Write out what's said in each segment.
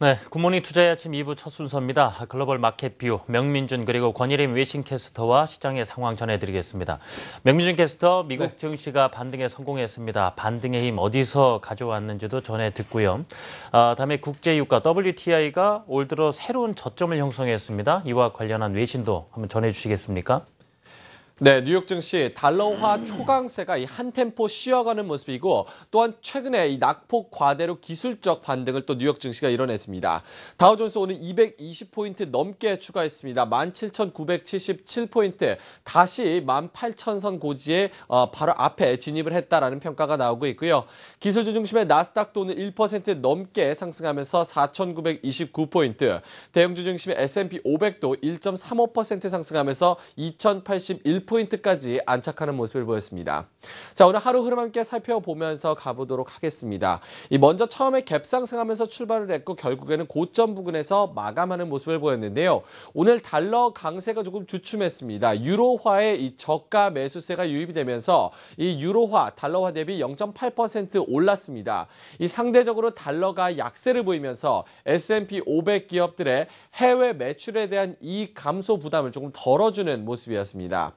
네, 굿모닝 투자의 아침 2부 첫 순서입니다. 글로벌 마켓 뷰, 명민준 그리고 권일임 외신캐스터와 시장의 상황 전해드리겠습니다. 명민준 캐스터, 미국 증시가 반등에 성공했습니다. 반등의 힘 어디서 가져왔는지도 전해 듣고요. 다음에 국제유가 WTI가 올 들어 새로운 저점을 형성했습니다. 이와 관련한 외신도 한번 전해주시겠습니까? 네, 뉴욕 증시 달러화 초강세가 한 템포 쉬어가는 모습이고 또한 최근에 이 낙폭 과대로 기술적 반등을 또 뉴욕 증시가 이뤄냈습니다. 다우존스 오늘 220포인트 넘게 추가했습니다. 17,977포인트, 다시 18,000선 고지에 바로 앞에 진입을 했다라는 평가가 나오고 있고요. 기술주 중심의 나스닥도 오늘 1% 넘게 상승하면서 4,929포인트, 대형주 중심의 S&P 500도 1.35% 상승하면서 2,081포인트까지 안착하는 모습을 보였습니다. 자, 오늘 하루 흐름 함께 살펴보면서 가보도록 하겠습니다. 먼저 처음에 갭 상승하면서 출발을 했고 결국에는 고점 부근에서 마감하는 모습을 보였는데요. 오늘 달러 강세가 조금 주춤했습니다. 유로화의 이 저가 매수세가 유입이 되면서 이 유로화, 달러화 대비 0.8% 올랐습니다. 이 상대적으로 달러가 약세를 보이면서 S&P 500 기업들의 해외 매출에 대한 이익 감소 부담을 조금 덜어주는 모습이었습니다.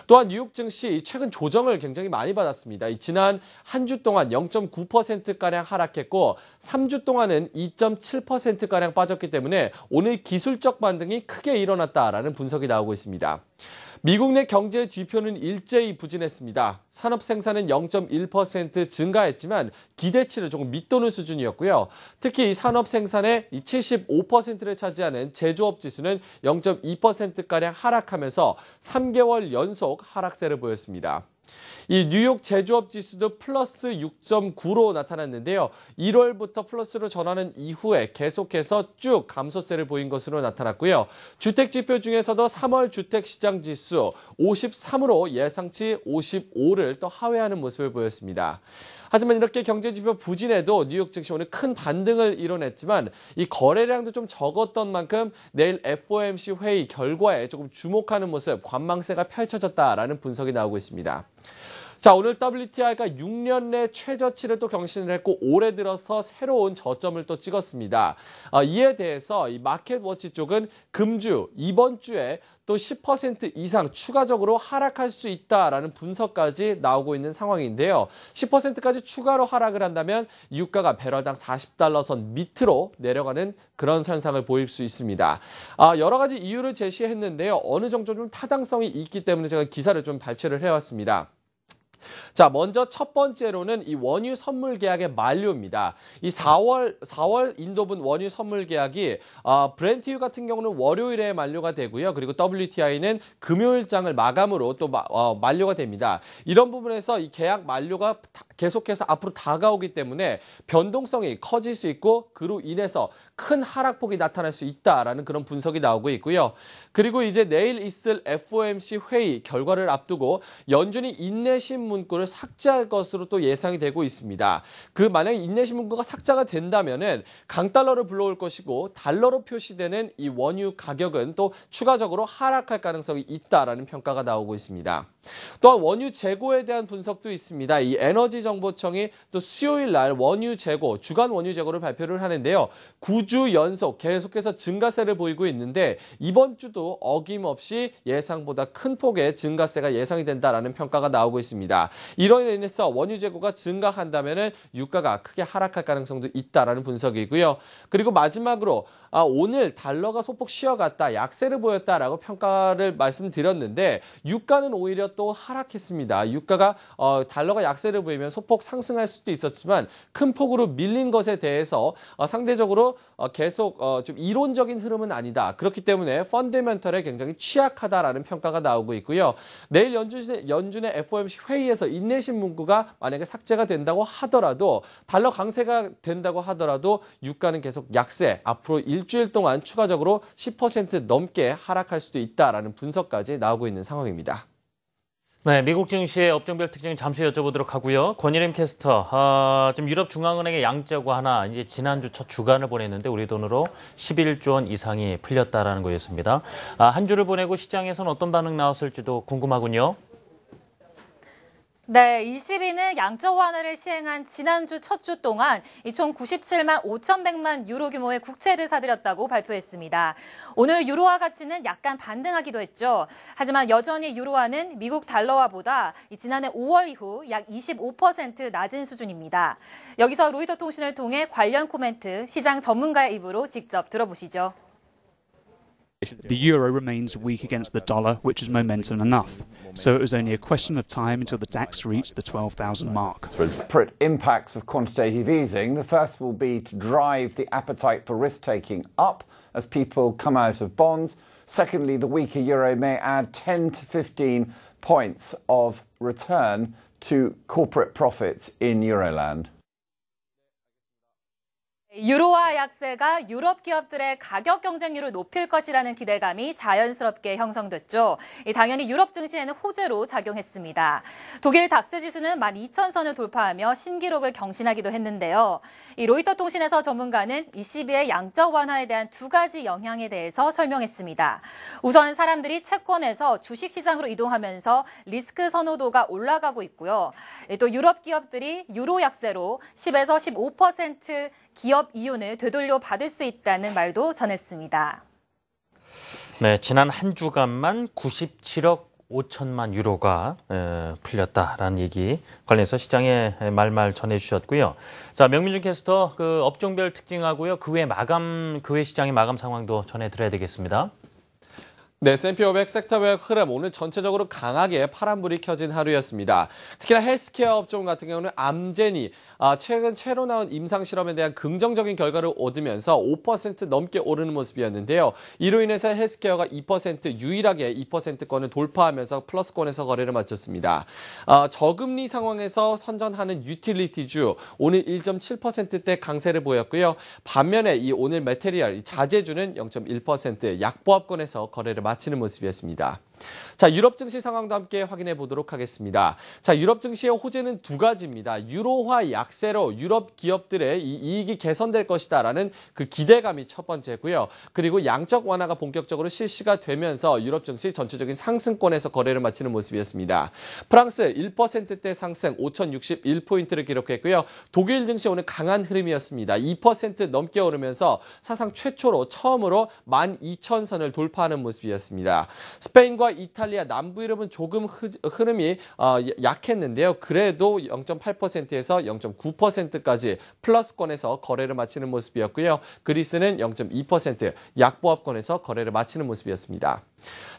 또한 뉴욕 증시 최근 조정을 굉장히 많이 받았습니다. 지난 한 주 동안 0.9%가량 하락했고 3주 동안은 2.7%가량 빠졌기 때문에 오늘 기술적 반등이 크게 일어났다라는 분석이 나오고 있습니다. 미국 내 경제 지표는 일제히 부진했습니다. 산업 생산은 0.1% 증가했지만 기대치를 조금 밑도는 수준이었고요. 특히 이 산업 생산의 75%를 차지하는 제조업 지수는 0.2%가량 하락하면서 3개월 연속 하락세를 보였습니다. 이 뉴욕 제조업 지수도 플러스 6.9로 나타났는데요. 1월부터 플러스로 전환한 이후에 계속해서 쭉 감소세를 보인 것으로 나타났고요. 주택 지표 중에서도 3월 주택시장 지수 53으로 예상치 55를 또 하회하는 모습을 보였습니다. 하지만 이렇게 경제지표 부진에도 뉴욕 증시 오늘 큰 반등을 이뤄냈지만 이 거래량도 좀 적었던 만큼 내일 FOMC 회의 결과에 조금 주목하는 모습, 관망세가 펼쳐졌다라는 분석이 나오고 있습니다. 자, 오늘 WTI가 6년 내 최저치를 또 경신을 했고 올해 들어서 새로운 저점을 또 찍었습니다. 이에 대해서 이 마켓워치 쪽은 금주 이번 주에 또 10% 이상 추가적으로 하락할 수 있다라는 분석까지 나오고 있는 상황인데요. 10%까지 추가로 하락을 한다면 유가가 배럴당 40달러 선 밑으로 내려가는 그런 현상을 보일 수 있습니다. 여러 가지 이유를 제시했는데요. 어느 정도 좀 타당성이 있기 때문에 제가 기사를 좀 발췌를 해왔습니다. 자, 먼저 첫 번째로는 이 원유 선물 계약의 만료입니다. 이 4월 인도분 원유 선물 계약이 브렌트유 같은 경우는 월요일에 만료가 되고요. 그리고 WTI는 금요일장을 마감으로 또 만료가 됩니다. 이런 부분에서 이 계약 만료가 계속해서 앞으로 다가오기 때문에 변동성이 커질 수 있고 그로 인해서 큰 하락폭이 나타날 수 있다라는 그런 분석이 나오고 있고요. 그리고 이제 내일 있을 FOMC 회의 결과를 앞두고 연준이 인내심 문구를 삭제할 것으로 또 예상이 되고 있습니다. 만약에 인내심 문구가 삭제가 된다면은 강달러를 불러올 것이고 달러로 표시되는 이 원유 가격은 또 추가적으로 하락할 가능성이 있다라는 평가가 나오고 있습니다. 또한 원유 재고에 대한 분석도 있습니다. 이 에너지정보청이 또 수요일 날 원유 재고, 주간 원유 재고를 발표를 하는데요. 9주 연속 계속해서 증가세를 보이고 있는데 이번 주도 어김없이 예상보다 큰 폭의 증가세가 예상이 된다라는 평가가 나오고 있습니다. 이로 인해서 원유 재고가 증가한다면 유가가 크게 하락할 가능성도 있다라는 분석이고요. 그리고 마지막으로 오늘 달러가 소폭 쉬어갔다, 약세를 보였다라고 평가를 말씀드렸는데 유가는 오히려 또 하락했습니다. 유가가 달러가 약세를 보이면 소폭 상승할 수도 있었지만 큰 폭으로 밀린 것에 대해서 상대적으로 계속 좀 이론적인 흐름은 아니다. 그렇기 때문에 펀더멘털에 굉장히 취약하다라는 평가가 나오고 있고요. 내일 연준의 FOMC 회의에서 인내심 문구가 만약에 삭제가 된다고 하더라도 달러 강세가 된다고 하더라도 유가는 계속 약세, 앞으로 일주일 동안 추가적으로 10% 넘게 하락할 수도 있다라는 분석까지 나오고 있는 상황입니다. 네, 미국 증시의 업종별 특징 잠시 여쭤보도록 하고요. 권일임 캐스터, 지금 유럽중앙은행의 양적 완화, 이제 지난주 첫 주간을 보냈는데 우리 돈으로 11조 원 이상이 풀렸다라는 거였습니다. 한 주를 보내고 시장에서는 어떤 반응 나왔을지도 궁금하군요. 네, 20위는 양적 완화를 시행한 지난주 첫 주 동안 총 97만 5,100만 유로 규모의 국채를 사들였다고 발표했습니다. 오늘 유로화 가치는 약간 반등하기도 했죠. 하지만 여전히 유로화는 미국 달러화보다 지난해 5월 이후 약 25% 낮은 수준입니다. 여기서 로이터 통신을 통해 관련 코멘트 시장 전문가의 입으로 직접 들어보시죠. The euro remains weak against the dollar, which is momentum enough. So it was only a question of time until the DAX reached the 12,000 mark. Separate impacts of quantitative easing. The first will be to drive the appetite for risk-taking up as people come out of bonds. Secondly, the weaker euro may add 10 to 15 points of return to corporate profits in Euroland. 유로화 약세가 유럽 기업들의 가격 경쟁률을 높일 것이라는 기대감이 자연스럽게 형성됐죠. 당연히 유럽 증시에는 호재로 작용했습니다. 독일 닥스 지수는 12,000선을 돌파하며 신기록을 경신하기도 했는데요. 로이터 통신에서 전문가는 22의 양적 완화에 대한 두 가지 영향에 대해서 설명했습니다. 우선 사람들이 채권에서 주식시장으로 이동하면서 리스크 선호도가 올라가고 있고요. 또 유럽 기업들이 유로 약세로 10에서 15% 기업 이윤을 되돌려 받을 수 있다는 말도 전했습니다. 네, 지난 한 주간만 97억 5천만 유로가 풀렸다라는 얘기 관련해서 시장에 말말 전해주셨고요. 자, 명민준 캐스터 그 업종별 특징하고요. 그 외 시장의 마감 상황도 전해드려야 되겠습니다. 네, S&P 500 섹터별 흐름 오늘 전체적으로 강하게 파란불이 켜진 하루였습니다. 특히나 헬스케어 업종 같은 경우는 암젠이 최근 새로 나온 임상실험에 대한 긍정적인 결과를 얻으면서 5% 넘게 오르는 모습이었는데요. 이로 인해서 헬스케어가 2% 유일하게 2%권을 돌파하면서 플러스권에서 거래를 마쳤습니다. 저금리 상황에서 선전하는 유틸리티주 오늘 1.7%대 강세를 보였고요. 반면에 이 오늘 메테리얼 자재주는 0.1% 약보합권에서 거래를 마치는 모습이었습니다. 자, 유럽 증시 상황도 함께 확인해 보도록 하겠습니다. 자, 유럽 증시의 호재는 두 가지입니다. 유로화 약세로 유럽 기업들의 이익이 개선될 것이다라는 그 기대감이 첫 번째고요. 그리고 양적 완화가 본격적으로 실시가 되면서 유럽 증시 전체적인 상승권에서 거래를 마치는 모습이었습니다. 프랑스 1%대 상승 5,061포인트를 기록했고요. 독일 증시 오늘 강한 흐름이었습니다. 2% 넘게 오르면서 사상 최초로 처음으로 12,000선을 돌파하는 모습이었습니다. 스페인과 이탈리아 남부 유럽은 조금 흐름이 약했는데요. 그래도 0.8%에서 0.9%까지 플러스권에서 거래를 마치는 모습이었고요. 그리스는 0.2% 약보합권에서 거래를 마치는 모습이었습니다.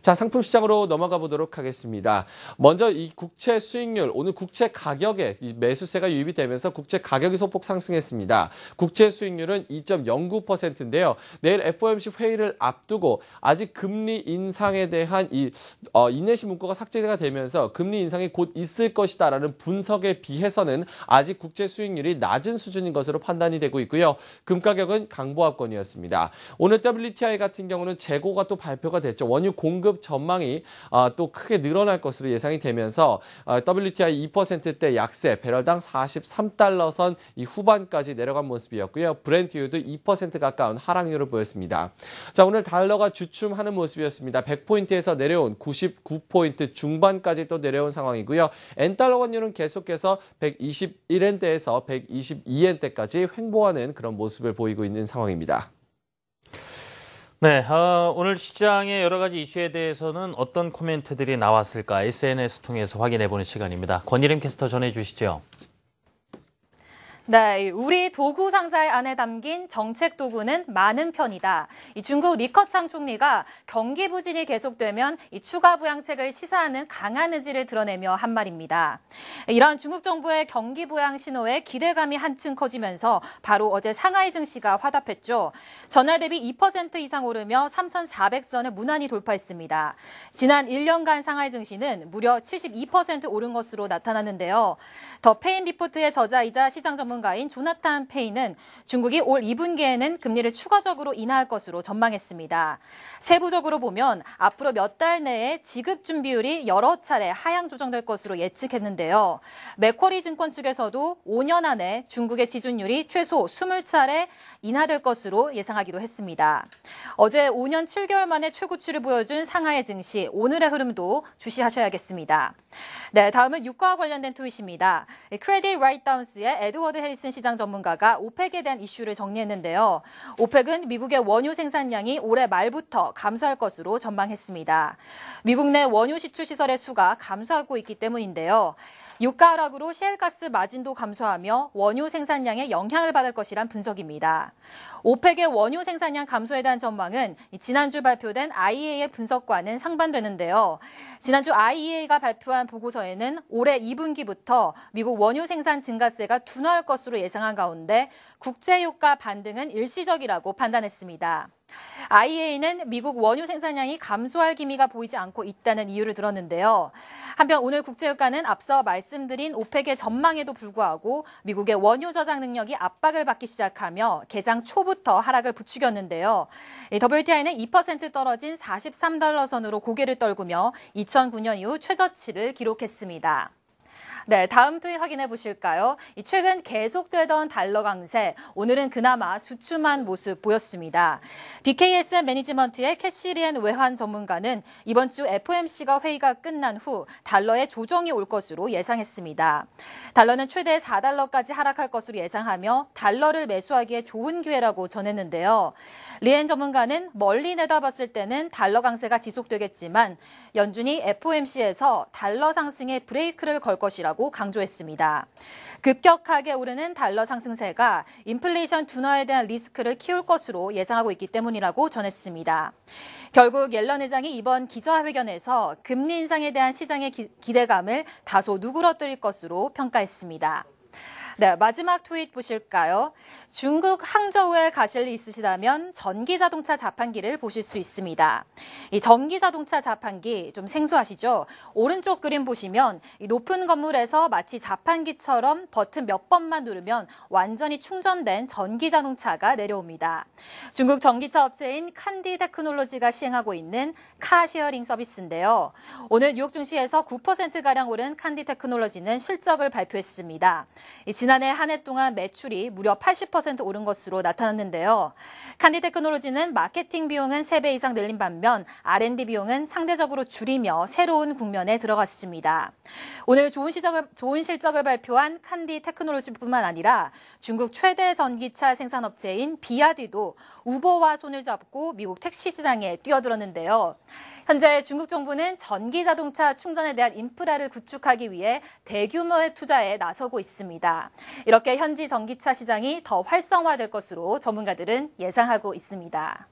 자, 상품 시장으로 넘어가 보도록 하겠습니다. 먼저 이 국채 수익률, 오늘 국채 가격에 매수세가 유입이 되면서 국채 가격이 소폭 상승했습니다. 국채 수익률은 2.09%인데요. 내일 FOMC 회의를 앞두고 아직 금리 인상에 대한 인내시 문구가 삭제가 되면서 금리 인상이 곧 있을 것이다라는 분석에 비해서는 아직 국채 수익률이 낮은 수준인 것으로 판단이 되고 있고요. 금 가격은 강보합권이었습니다. 오늘 WTI 같은 경우는 재고가 또 발표가 됐죠. 원유 공급 전망이 또 크게 늘어날 것으로 예상이 되면서 WTI 2%대 약세, 배럴당 43달러 선 이 후반까지 내려간 모습이었고요. 브렌트유도 2% 가까운 하락률을 보였습니다. 자, 오늘 달러가 주춤하는 모습이었습니다. 100포인트에서 내려온 99포인트 중반까지 또 내려온 상황이고요. 엔달러 환율은 계속해서 121엔대에서 122엔대까지 횡보하는 그런 모습을 보이고 있는 상황입니다. 네, 오늘 시장의 여러 가지 이슈에 대해서는 어떤 코멘트들이 나왔을까 SNS 통해서 확인해보는 시간입니다. 권일임 캐스터 전해주시죠. 네, 우리 도구 상자의 안에 담긴 정책 도구는 많은 편이다. 중국 리커창 총리가 경기 부진이 계속되면 추가 부양책을 시사하는 강한 의지를 드러내며 한 말입니다. 이러한 중국 정부의 경기 부양 신호에 기대감이 한층 커지면서 바로 어제 상하이 증시가 화답했죠. 전날 대비 2% 이상 오르며 3,400선을 무난히 돌파했습니다. 지난 1년간 상하이 증시는 무려 72% 오른 것으로 나타났는데요. 더 페인 리포트의 저자이자 시장 전문가 전문가인 조나탄 페이는 중국이 올 2분기에는 금리를 추가적으로 인하할 것으로 전망했습니다. 세부적으로 보면 앞으로 몇 달 내에 지급 준비율이 여러 차례 하향 조정될 것으로 예측했는데요. 맥쿼리 증권 측에서도 5년 안에 중국의 지준율이 최소 20차례 인하될 것으로 예상하기도 했습니다. 어제 5년 7개월 만에 최고치를 보여준 상하이 증시, 오늘의 흐름도 주시하셔야겠습니다. 네, 다음은 유가와 관련된 트윗입니다. 크레딧 라이트다운스의 에드워드 해리슨 시장 전문가가 오펙에 대한 이슈를 정리했는데요. 오펙은 미국의 원유 생산량이 올해 말부터 감소할 것으로 전망했습니다. 미국 내 원유 시출 시설의 수가 감소하고 있기 때문인데요. 유가 하락으로 셰일가스 마진도 감소하며 원유 생산량에 영향을 받을 것이란 분석입니다. 오펙의 원유 생산량 감소에 대한 전망은 지난주 발표된 IEA의 분석과는 상반되는데요. 지난주 IEA가 발표한 보고서에는 올해 2분기부터 미국 원유 생산 증가세가 둔화할 것으로 예상한 가운데 국제유가 반등은 일시적이라고 판단했습니다. IEA는 미국 원유 생산량이 감소할 기미가 보이지 않고 있다는 이유를 들었는데요. 한편 오늘 국제유가는 앞서 말씀드린 오펙의 전망에도 불구하고 미국의 원유 저장 능력이 압박을 받기 시작하며 개장 초부터 하락을 부추겼는데요. WTI는 2% 떨어진 43달러 선으로 고개를 떨구며 2009년 이후 최저치를 기록했습니다. 네, 다음 트윗 확인해 보실까요? 최근 계속되던 달러 강세, 오늘은 그나마 주춤한 모습 보였습니다. BKSM 매니지먼트의 캐시리엔 외환 전문가는 이번 주 FOMC가 회의가 끝난 후 달러에 조정이 올 것으로 예상했습니다. 달러는 최대 4달러까지 하락할 것으로 예상하며 달러를 매수하기에 좋은 기회라고 전했는데요. 리엔 전문가는 멀리 내다봤을 때는 달러 강세가 지속되겠지만 연준이 FOMC에서 달러 상승에 브레이크를 걸 것이라고 강조했습니다. 급격하게 오르는 달러 상승세가 인플레이션 둔화에 대한 리스크를 키울 것으로 예상하고 있기 때문이라고 전했습니다. 결국 옐런 의장이 이번 기자회견에서 금리 인상에 대한 시장의 기대감을 다소 누그러뜨릴 것으로 평가했습니다. 네, 마지막 트윗 보실까요? 중국 항저우에 가실 일 있으시다면 전기자동차 자판기를 보실 수 있습니다. 이 전기자동차 자판기 좀 생소하시죠? 오른쪽 그림 보시면 이 높은 건물에서 마치 자판기처럼 버튼 몇 번만 누르면 완전히 충전된 전기자동차가 내려옵니다. 중국 전기차 업체인 칸디 테크놀로지가 시행하고 있는 카쉐어링 서비스인데요. 오늘 뉴욕 증시에서 9%가량 오른 칸디 테크놀로지는 실적을 발표했습니다. 지난해 한 해 동안 매출이 무려 80% 오른 것으로 나타났는데요. 칸디 테크놀로지는 마케팅 비용은 3배 이상 늘린 반면 R&D 비용은 상대적으로 줄이며 새로운 국면에 들어갔습니다. 오늘 좋은 실적을 발표한 칸디 테크놀로지뿐만 아니라 중국 최대 전기차 생산업체인 비아디도 우버와 손을 잡고 미국 택시 시장에 뛰어들었는데요. 현재 중국 정부는 전기 자동차 충전에 대한 인프라를 구축하기 위해 대규모의 투자에 나서고 있습니다. 이렇게 현지 전기차 시장이 더 활성화될 것으로 전문가들은 예상하고 있습니다.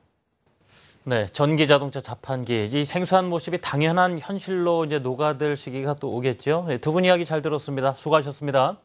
네, 전기 자동차 자판기, 이 생소한 모습이 당연한 현실로 이제 녹아들 시기가 또 오겠죠. 네, 두 분 이야기 잘 들었습니다. 수고하셨습니다.